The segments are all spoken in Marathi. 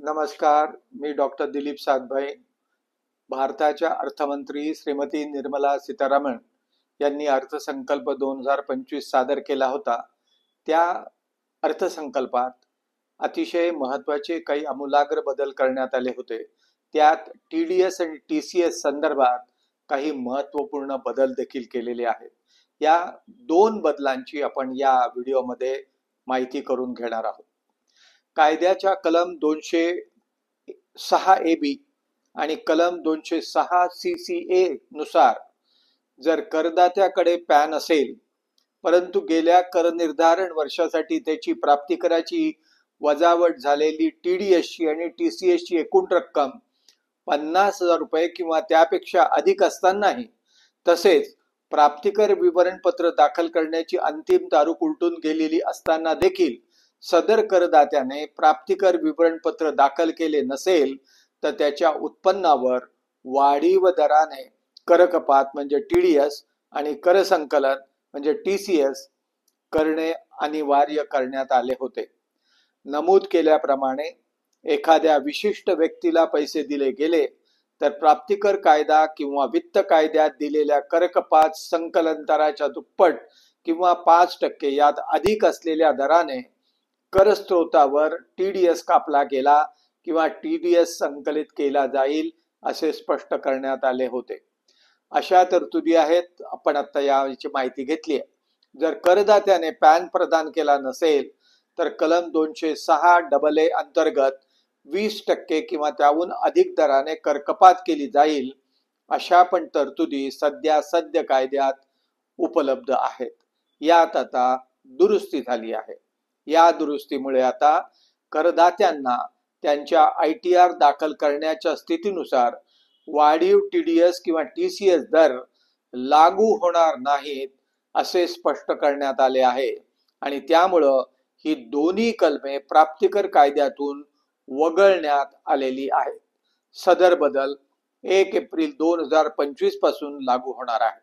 नमस्कार, मी डॉक्टर दिलीप सातभाई. भारताच्या अर्थमंत्री श्रीमती निर्मला सीतारामन यांनी अर्थसंकल्प 2025 सादर केला होता. त्या अर्थसंकल्पात अतिशय महत्त्वाचे काही आमूलाग्र बदल करण्यात आले होते. त्यात TDS आणि TCS संदर्भात काही महत्त्वपूर्ण बदल देखील केलेले आहेत. या दोन बदलांची आपण या व्हिडिओमध्ये माहिती करून घेणार आहोत. कायद्याच्या कलम 206AB आणि कलम 206CCA नुसार जर करदात्याकडे पॅन असेल परंतु गेल्या कर निर्धारण वर्षासाठी त्याची प्राप्तिकराची वजावट झालेली TDSची आणि TCSची एकूण रक्कम 50,000 रुपये किंवा त्यापेक्षा अधिक असतानाही, तसेच प्राप्तिकर विवरणपत्र दाखल करण्याची अंतिम तारीख उलटून गेलेली असताना देखील सदर करदात्याने प्राप्तिकर विवरणपत्र दाखल केले नसेल तर त्याच्या उत्पन्नावर वाढीव दराने करकपात म्हणजे TDS आणि करसंकलन म्हणजे TCS करणे अनिवार्य करण्यात आले होते. नमूद केल्याप्रमाणे एखाद्या विशिष्ट व्यक्तीला पैसे दिले गेले तर प्राप्तिकर कायदा किंवा वित्त कायद्यात दिलेल्या करकपात संकलन दराच्या दुप्पट किंवा 5% यात अधिक असलेल्या दराने करस्त्रोतावर TDS कापला गेला किंवा TDS संकलित केला जाईल असे स्पष्ट करण्यात आले होते. अशा तरतुदी आहेत. आपण आता याची माहिती घेतली आहे. जर करदात्याने पॅन प्रदान केला नसेल तर कलम 206AA अंतर्गत 20% किंवा त्याहून अधिक दराने करकपात केली जाईल. अशा पण तरतुदी सध्या कायद्यात उपलब्ध आहेत. यात आता दुरुस्ती झाली आहे. या दुरुस्तीमुळे आता करदात्यांना त्यांच्या ITR दाखल करण्याच्या स्थितीनुसार वाढीव TDS किंवा TCS दर लागू होणार नाहीत असे स्पष्ट करण्यात आले आहे आणि त्यामुळं ही दोन्ही कलमे प्राप्तिकर कायद्यातून वगळण्यात आलेली आहेत. सदर बदल 1 एप्रिल 2025 पासून लागू होणार आहे.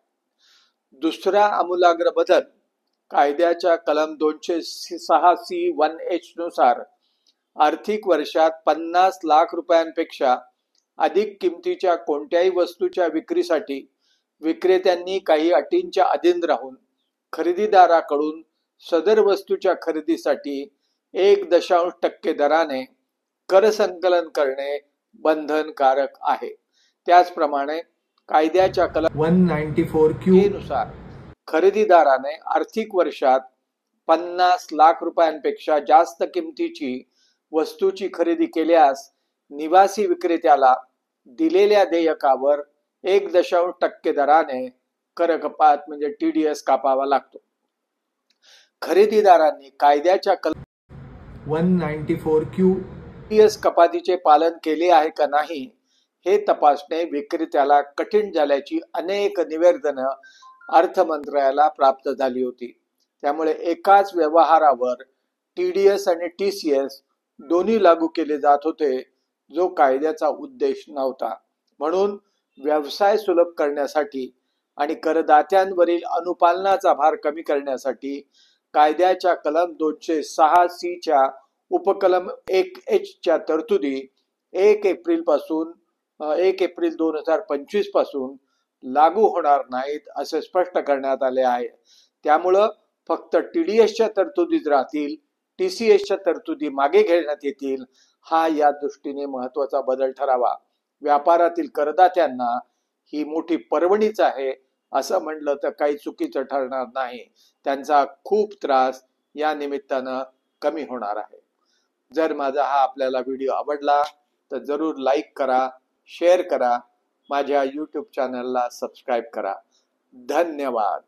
दुसरा आमूलाग्र बदल कायद्याच्या कलम 206C1H नुसार आर्थिक वर्षात 50 लाख रुपयांपेक्षा अधिक किमतीच्या कोणत्याही वस्तूच्या विक्रीसाठी विक्रेत्यांनी काही अटींच्या अधीन राहून खरेदीदाराकडून सदर वस्तूच्या खरेदीसाठी 1.0% दराने कर संकलन करणे बंधनकारक आहे. त्याचप्रमाणे कायद्याच्या कलम 194Q नुसार खरेदीदाराने आर्थिक वर्षात 50 लाख रुपयांपेक्षा जास्त किमतीची वस्तूची खरेदी केल्यास निवासी विक्रेत्याला दिलेल्या देयकावर 1.0% दराने करकपात म्हणजे TDS कापावा लागतो. खरेदीदारांनी कायद्याच्या कलम 194Q TDS कपातीचे पालन केले आहे का नाही हे तपासणे विक्रेत्याला कठीण झाल्याची अनेक निवेदनं अर्थ मंत्रालयाला प्राप्त झाली होती. त्यामुळे एकाच व्यवहारावर TDS आणि TCS दोन्ही लागू केले जात होते, जो कायद्याचा उद्देश नव्हता. म्हणून व्यवसाय सुलभ करण्यासाठी आणि करदात्यांवरील अनुपालनाचा भार कमी करण्यासाठी कायद्याच्या कलम 206C च्या उपकलम 1H च्या तरतुदी 1 एप्रिल 2025 पासून लागू होणार नाहीत असे स्पष्ट करण्यात आले आहे. त्यामुळं फक्त TDSच्या तरतुदीच राहतील, TCSच्या तरतुदी मागे घेण्यात येतील. हा या दृष्टीने महत्त्वाचा बदल ठरावा. व्यापारातील करदात्यांना ही मोठी पर्वणीच आहे असं म्हणलं तर काही चुकीचं ठरणार नाही. त्यांचा खूप त्रास या निमित्तानं कमी होणार आहे. जर माझा हा आपल्याला व्हिडिओ आवडला तर जरूर लाईक करा, शेअर करा, माझ्या YouTube चॅनलला सबस्क्राईब करा. धन्यवाद.